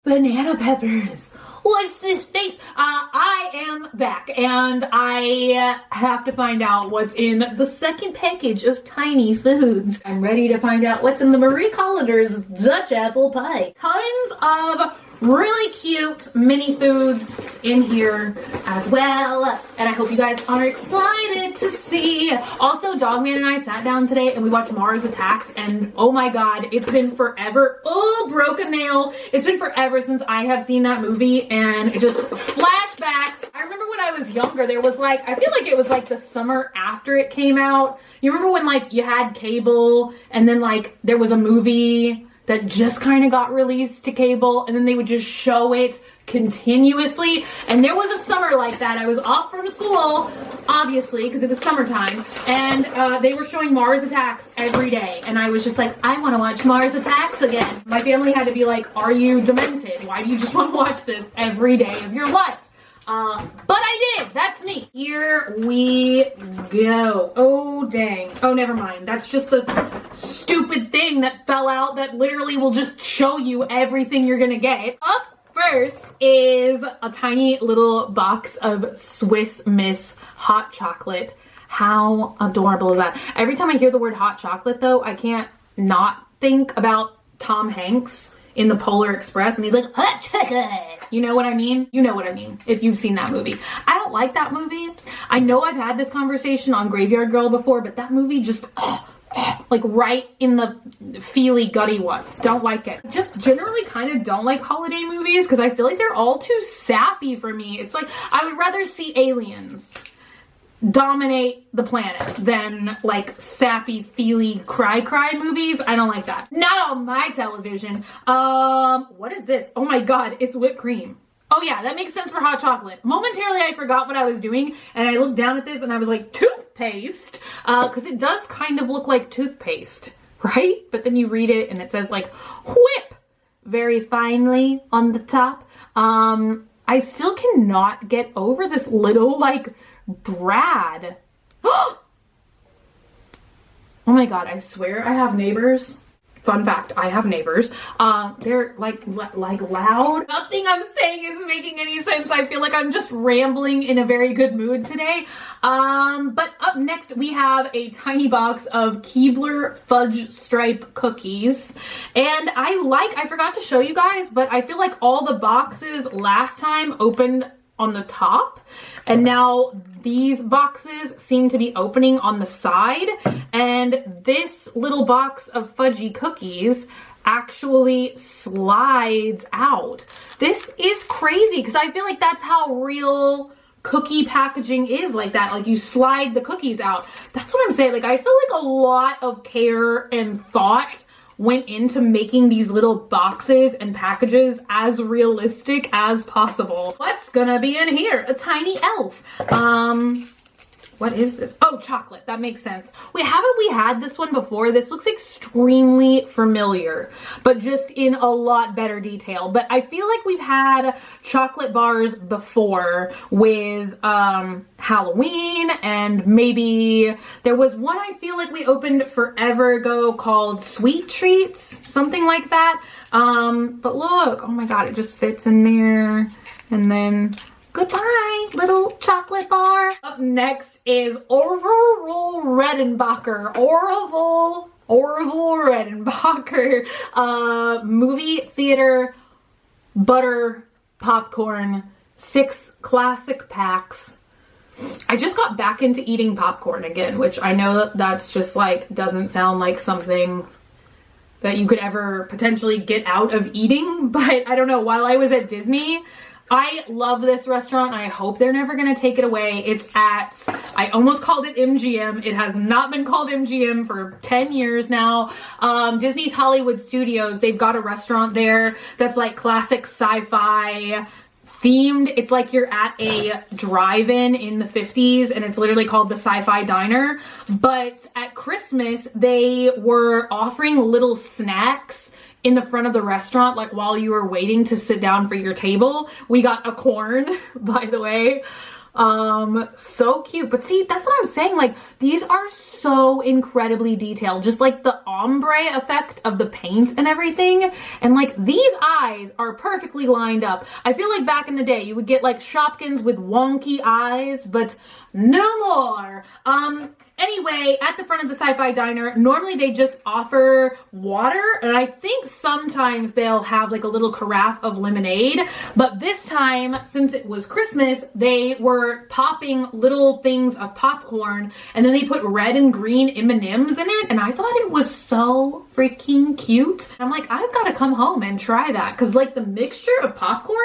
banana peppers. What's this face? I am back and I have to find out what's in the second package of tiny foods. I'm ready to find out what's in the Marie Collander's Dutch apple pie. Tons of really cute mini foods in here as well, and I hope you guys are excited to see. Also, Dogman and I sat down today and we watched Mars Attacks, and oh my god, it's been forever. Oh, broken nail. It's been forever since I have seen that movie, and it just flashbacks. I remember when I was younger, there was like, I feel like it was like the summer after it came out. You remember when like you had cable and then like there was a movie that just kind of got released to cable and then they would just show it continuously, and there was a summer like that. I was off from school, obviously, because it was summertime, and they were showing Mars Attacks every day, and I was just like, I want to watch Mars Attacks again. My family had to be like, are you demented? Why do you just want to watch this every day of your life? But I did. That's me. Here we go. Oh, dang. Oh, never mind. That's just the stupid thing that fell out that literally will just show you everything you're gonna get. Up first is a tiny little box of Swiss Miss hot chocolate. How adorable is that? Every time I hear the word hot chocolate, though, I can't not think about Tom Hanks in the Polar Express, and he's like, hot chocolate. You know what I mean? You know what I mean, if you've seen that movie. I don't like that movie. I know I've had this conversation on Graveyard Girl before, but that movie just, like right in the feely gutty ones. Don't like it. Just generally kind of don't like holiday movies because I feel like they're all too sappy for me. It's like, I would rather see aliens dominate the planet than like sappy feely cry movies. I don't like that. Not on my television. What is this? Oh my god, it's whipped cream. Oh yeah, that makes sense for hot chocolate. Momentarily I forgot what I was doing and I looked down at this and I was like, toothpaste? Because it does kind of look like toothpaste, right? But then you read it and it says like whip very finely on the top. I still cannot get over this little like Brad. Oh my god, I swear I have neighbors. Fun fact, I have neighbors. They're like loud. Nothing I'm saying is making any sense. I feel like I'm just rambling in a very good mood today. But up next we have a tiny box of Keebler fudge stripe cookies. And I forgot to show you guys, but I feel like all the boxes last time opened on the top, and now these boxes seem to be opening on the side, and this little box of fudgy cookies actually slides out. This is crazy because I feel like that's how real cookie packaging is, like that, like you slide the cookies out. That's what I'm saying. Like I feel like a lot of care and thought went into making these little boxes and packages as realistic as possible. What's gonna be in here? A tiny elf. What is this? Oh, chocolate. That makes sense. Haven't we had this one before? This looks extremely familiar, but just in a lot better detail. But I feel like we've had chocolate bars before with Halloween, and maybe there was one I feel like we opened forever ago called Sweet Treats, something like that. But look, oh my god, it just fits in there. And then goodbye, little chocolate bar. Up next is Orville Redenbacher. Orville Redenbacher. Movie theater butter popcorn, 6 classic packs. I just got back into eating popcorn again, which I know that's just like, doesn't sound like something that you could ever potentially get out of eating, but I don't know, while I was at Disney, I love this restaurant. I hope they're never going to take it away. It's at, I almost called it MGM. It has not been called MGM for 10 years now. Disney's Hollywood Studios, they've got a restaurant there that's like classic sci-fi themed. It's like you're at a drive-in in the 50s and it's literally called the Sci-Fi Diner. But at Christmas, they were offering little snacks in the front of the restaurant, like while you were waiting to sit down for your table. We got a corn, by the way. So cute. But see, that's what I'm saying. Like, these are so incredibly detailed. Just like the ombre effect of the paint and everything. And like, these eyes are perfectly lined up. I feel like back in the day, you would get like Shopkins with wonky eyes, but no more. Anyway, at the front of the Sci-Fi Diner, normally they just offer water, and I think sometimes they'll have like a little carafe of lemonade, but this time, since it was Christmas, they were popping little things of popcorn, and then they put red and green M&Ms in it, and I thought it was so freaking cute. I'm like, I've got to come home and try that, because like the mixture of popcorn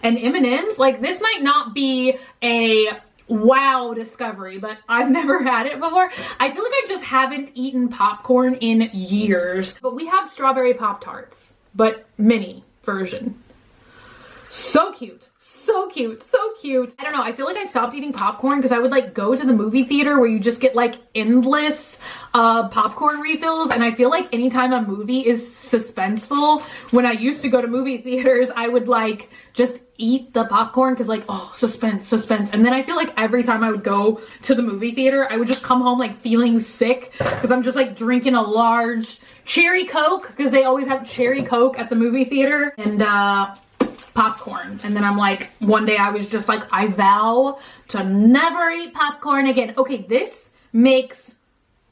and M&Ms, like this might not be a wow discovery, but I've never had it before. I feel like I just haven't eaten popcorn in years. But we have strawberry Pop-Tarts, but mini version. So cute. So cute. So cute. I don't know. I feel like I stopped eating popcorn because I would like go to the movie theater where you just get like endless popcorn refills. And I feel like anytime a movie is suspenseful, when I used to go to movie theaters, I would like just eat the popcorn because like, oh, suspense, suspense. And then I feel like every time I would go to the movie theater, I would just come home like feeling sick because I'm just like drinking a large cherry Coke because they always have cherry Coke at the movie theater. And popcorn. And then I'm like, one day I was just like, I vow to never eat popcorn again. Okay, this makes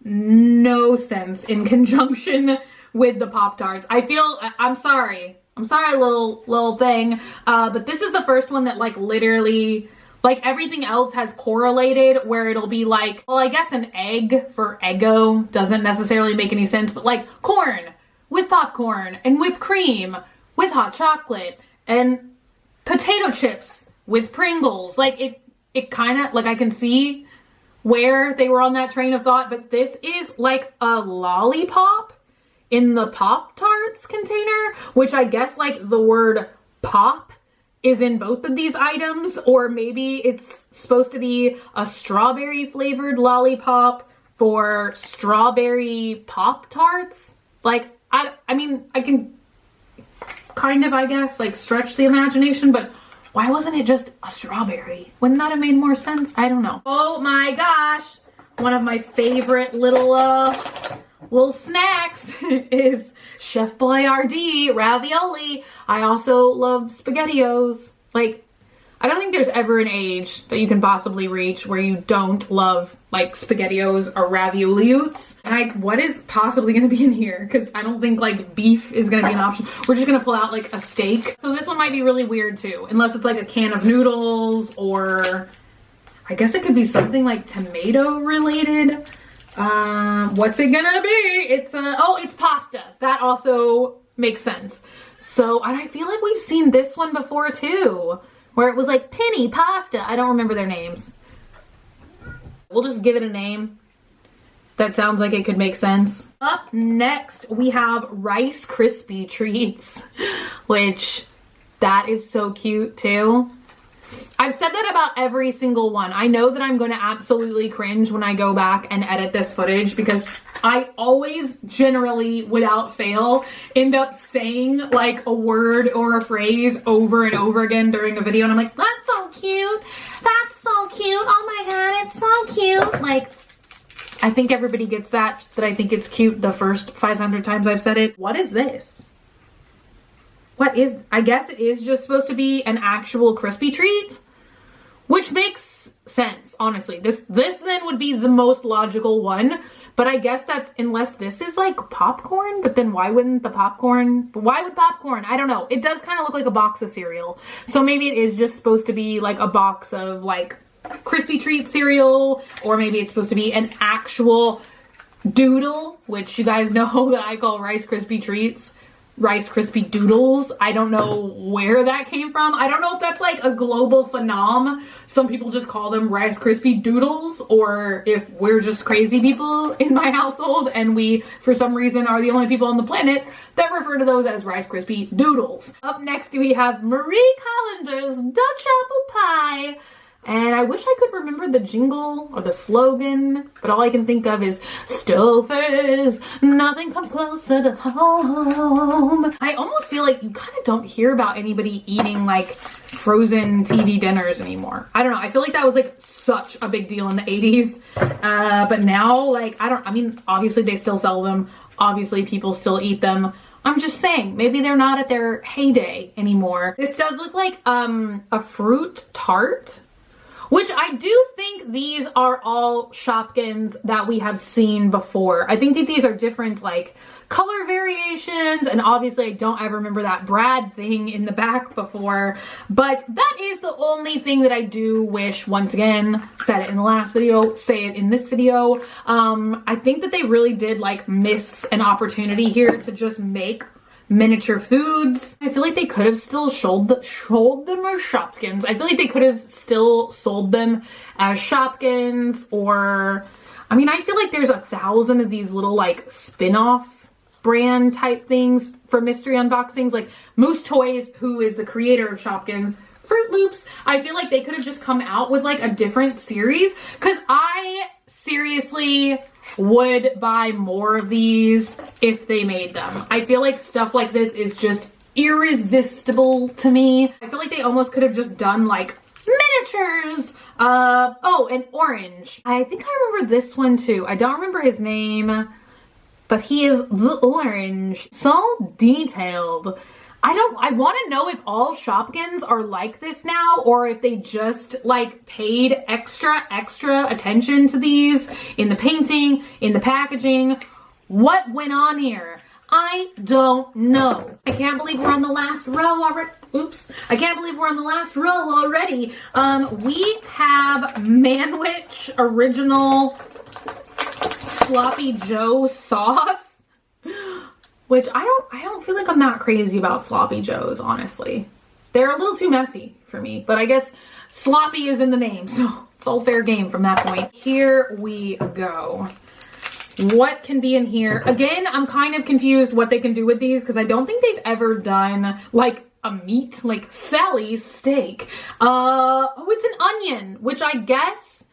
no sense in conjunction with the Pop-Tarts. I feel, I'm sorry, little thing. But this is the first one that like literally, like everything else has correlated where it'll be like, well, I guess an egg for Eggo doesn't necessarily make any sense, but like corn with popcorn and whipped cream with hot chocolate and potato chips with Pringles. Like it kind of, like I can see where they were on that train of thought, but this is like a lollipop in the Pop-Tarts container, which I guess like the word pop is in both of these items, or maybe it's supposed to be a strawberry flavored lollipop for strawberry Pop-Tarts. Like, I mean, I can kind of, I guess, like stretch the imagination, but why wasn't it just a strawberry? Wouldn't that have made more sense? I don't know. Oh my gosh. One of my favorite little snacks is Chef Boyardee ravioli. I also love SpaghettiOs. Like, I don't think there's ever an age that you can possibly reach where you don't love like SpaghettiOs or ravioliutes. Like, what is possibly gonna be in here? Because I don't think like beef is gonna be an option. We're just gonna pull out like a steak. So this one might be really weird too, unless it's like a can of noodles, or I guess it could be something like tomato related. What's it gonna be? It's it's pasta. That also makes sense. So, and I feel like we've seen this one before too, where it was like penny pasta. I don't remember their names. We'll just give it a name that sounds like it could make sense. Up next, we have Rice Krispie treats, which that is so cute too. I've said that about every single one. I know that I'm going to absolutely cringe when I go back and edit this footage because I always, generally, without fail, end up saying like a word or a phrase over and over again during a video, and I'm like, that's so cute. That's so cute. Oh my god, it's so cute. Like, I think everybody gets that I think it's cute the first 500 times I've said it. What is this? What is, I guess it is just supposed to be an actual crispy treat, which makes sense, honestly. This then would be the most logical one, but I guess that's, unless this is like popcorn, but then why wouldn't the popcorn, why would popcorn? I don't know. It does kind of look like a box of cereal. So maybe it is just supposed to be like a box of like crispy treat cereal, or maybe it's supposed to be an actual doodle, which you guys know that I call Rice Krispie treats. Rice Krispie doodles. I don't know where that came from. I don't know if that's like a global phenom. Some people just call them Rice Krispie doodles, or if we're just crazy people in my household and we, for some reason, are the only people on the planet that refer to those as Rice Krispie doodles. Up next, we have Marie Callender's Dutch apple pie. And I wish I could remember the jingle or the slogan, but all I can think of is Stouffer's, nothing comes closer to home. I almost feel like you kind of don't hear about anybody eating like frozen TV dinners anymore. I don't know. I feel like that was like such a big deal in the 80s. But now, like, I mean, obviously they still sell them. Obviously people still eat them. I'm just saying, maybe they're not at their heyday anymore. This does look like a fruit tart, which I do think these are all Shopkins that we have seen before. I think that these are different like color variations, and obviously I don't ever remember that Brad thing in the back before, but that is the only thing that I do wish, once again, said it in the last video, say it in this video. I think that they really did like miss an opportunity here to just make miniature foods. I feel like they could have still sold them as Shopkins. I feel like they could have still sold them as Shopkins, or I mean, I feel like there's 1,000 of these little like spin-off brand type things for mystery unboxings, like Moose Toys, who is the creator of Shopkins, Fruit Loops. I feel like they could have just come out with like a different series, because I seriously would buy more of these if they made them. I feel like stuff like this is just irresistible to me. I feel like they almost could have just done like miniatures. Oh, and orange. I think I remember this one too. I don't remember his name, but he is the orange. So detailed. I want to know if all Shopkins are like this now, or if they just like paid extra attention to these in the painting, in the packaging. What went on here? I don't know. I can't believe we're on the last row already. Oops. I can't believe we're on the last row already. We have Manwich Original Sloppy Joe sauce, which I don't feel like I'm that crazy about Sloppy Joes, honestly. They're a little too messy for me, but I guess sloppy is in the name, so it's all fair game from that point. Here we go. What can be in here? Again, I'm kind of confused what they can do with these, because I don't think they've ever done like a meat, like Sally's steak. Oh, it's an onion, which I guess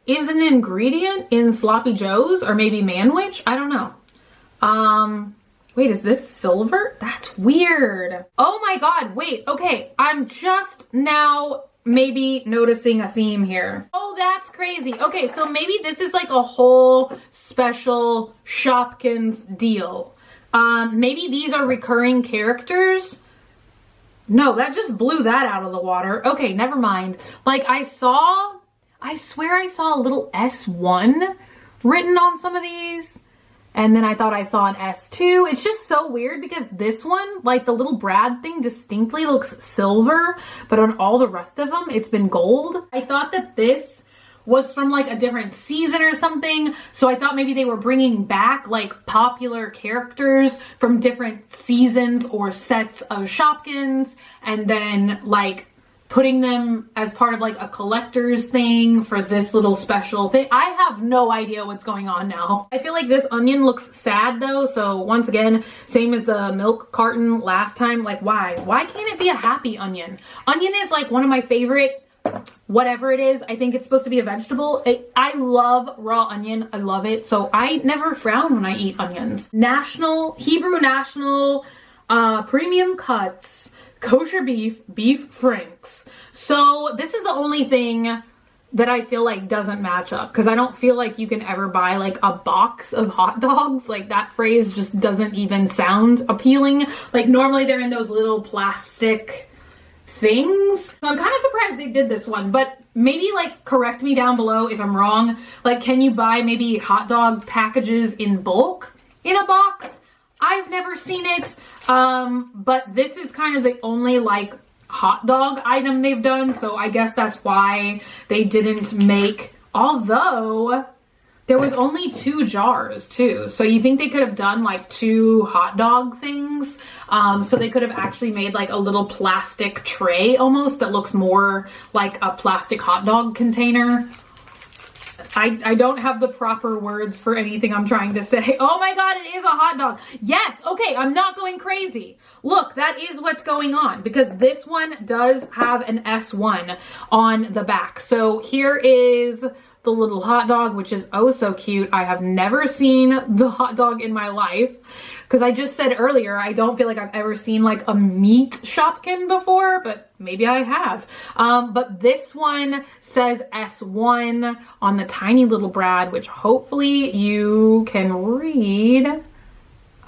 is an ingredient in Sloppy Joes, or maybe Manwich. I don't know. Wait, is this silver? That's weird. Oh my God, wait, okay. I'm just now maybe noticing a theme here. Oh, that's crazy. Okay, so maybe this is like a whole special Shopkins deal. Maybe these are recurring characters. No, that just blew that out of the water. Okay, never mind. Like I swear I saw a little S1 written on some of these. And then I thought I saw an S2. It's just so weird because this one, like the little Brad thing, distinctly looks silver, but on all the rest of them, it's been gold. I thought that this was from like a different season or something. So I thought maybe they were bringing back like popular characters from different seasons or sets of Shopkins, and then like putting them as part of like a collector's thing for this little special thing. I have no idea what's going on now. I feel like this onion looks sad though. So once again, same as the milk carton last time. Like why? Why can't it be a happy onion? Onion is like one of my favorite, whatever it is. I think it's supposed to be a vegetable. I love raw onion. I love it. So I never frown when I eat onions. Hebrew National, premium cuts, kosher beef franks. So this is the only thing that I feel like doesn't match up, because I don't feel like you can ever buy like a box of hot dogs. Like that phrase just doesn't even sound appealing. Like normally they're in those little plastic things. So I'm kind of surprised they did this one, but maybe like correct me down below if I'm wrong. Like, can you buy maybe hot dog packages in bulk in a box? I've never seen it, but this is kind of the only like hot dog item they've done, so I guess that's why they didn't make, although there was only 2 jars too, so you think they could have done like 2 hot dog things, so they could have actually made like a little plastic tray almost that looks more like a plastic hot dog container. I don't have the proper words for anything I'm trying to say. Oh my God, it is a hot dog. Yes, okay, I'm not going crazy. Look, that is what's going on because this one does have an S1 on the back. So here is the little hot dog, which is oh so cute. I have never seen the hot dog in my life because I just said earlier, I don't feel like I've ever seen like a meat Shopkin before, but maybe I have. But this one says S1 on the tiny little brad, which hopefully you can read.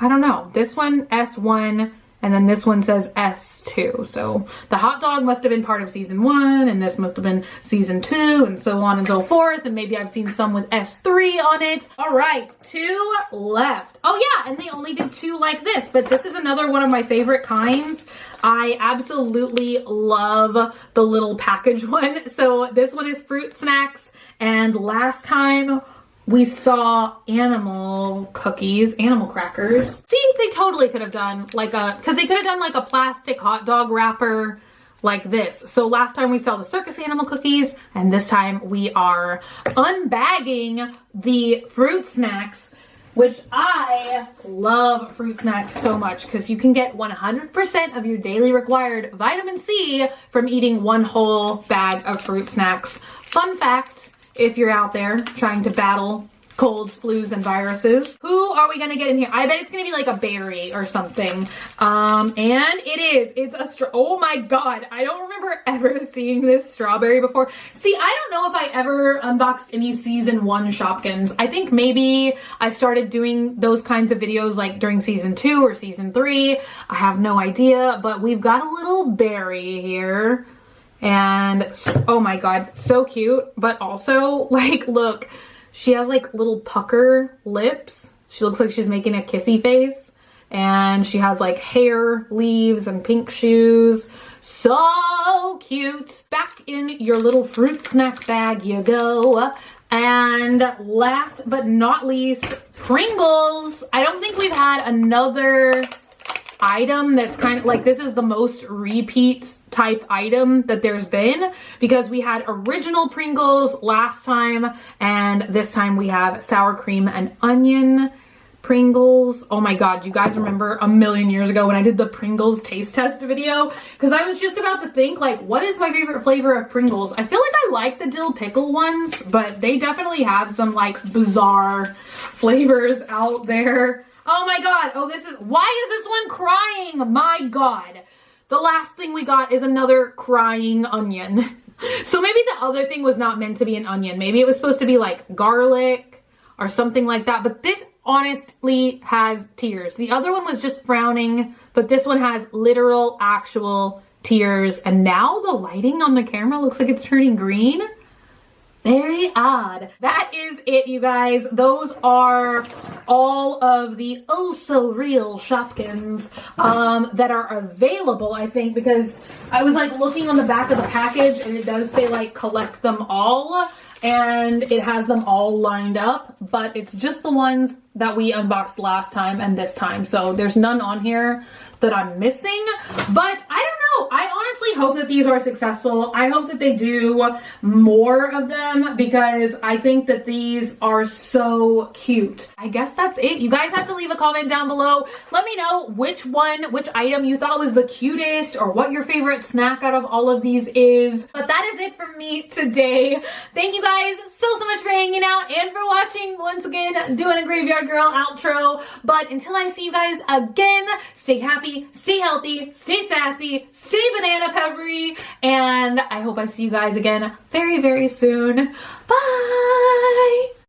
I don't know. This one S1 and then this one says S2. So the hot dog must have been part of season 1 and this must have been season 2 and so on and so forth. And maybe I've seen some with S3 on it. All right, 2 left. Oh yeah, and they only did 2 like this, but this is another one of my favorite kinds. I absolutely love the little package one. So this one is fruit snacks. And last time we saw animal cookies, animal crackers. See, they totally could have done like because they could have done like a plastic hot dog wrapper like this. So last time we saw the circus animal cookies and this time we are unbagging the fruit snacks, which I love fruit snacks so much because you can get 100% of your daily required vitamin C from eating one whole bag of fruit snacks. Fun fact, if you're out there trying to battle colds, flus, and viruses. Who are we gonna get in here? I bet it's gonna be like a berry or something. And it is. It's a oh my God. I don't remember ever seeing this strawberry before. See, I don't know if I ever unboxed any season 1 Shopkins. I think maybe I started doing those kinds of videos like during season 2 or season 3. I have no idea, but we've got a little berry here. And oh my God, so cute. But also like, look, she has like little pucker lips. She looks like she's making a kissy face. And she has like hair, leaves, and pink shoes. So cute. Back in your little fruit snack bag you go. And last but not least, Pringles. I don't think we've had another item that's kind of like, this is the most repeat type item that there's been because we had original Pringles last time and this time we have sour cream and onion Pringles. Oh my God, do you guys remember a million years ago when I did the Pringles taste test video? Because I was just about to think like, what is my favorite flavor of Pringles? I feel like I like the dill pickle ones, but they definitely have some like bizarre flavors out there. Oh my God. Oh, why is this one crying? My God. The last thing we got is another crying onion. So maybe the other thing was not meant to be an onion. Maybe it was supposed to be like garlic or something like that. But this honestly has tears. The other one was just frowning, but this one has literal, actual tears. And now the lighting on the camera looks like it's turning green. Very odd. That is it, you guys. Those are all of the oh so real Shopkins that are available, I think, because I was like looking on the back of the package and it does say like collect them all and it has them all lined up, but it's just the ones that we unboxed last time and this time. So there's none on here that I'm missing, but I don't know. I honestly hope that these are successful. I hope that they do more of them because I think that these are so cute. I guess that's it. You guys have to leave a comment down below. Let me know which item you thought was the cutest or what your favorite snack out of all of these is. But that is it for me today. Thank you guys so much for hanging out and for watching. Once again, doing a Graveyard Girl outro. But until I see you guys again, stay happy, stay healthy, stay sassy, stay banana peppery, and I hope I see you guys again very, very soon. Bye!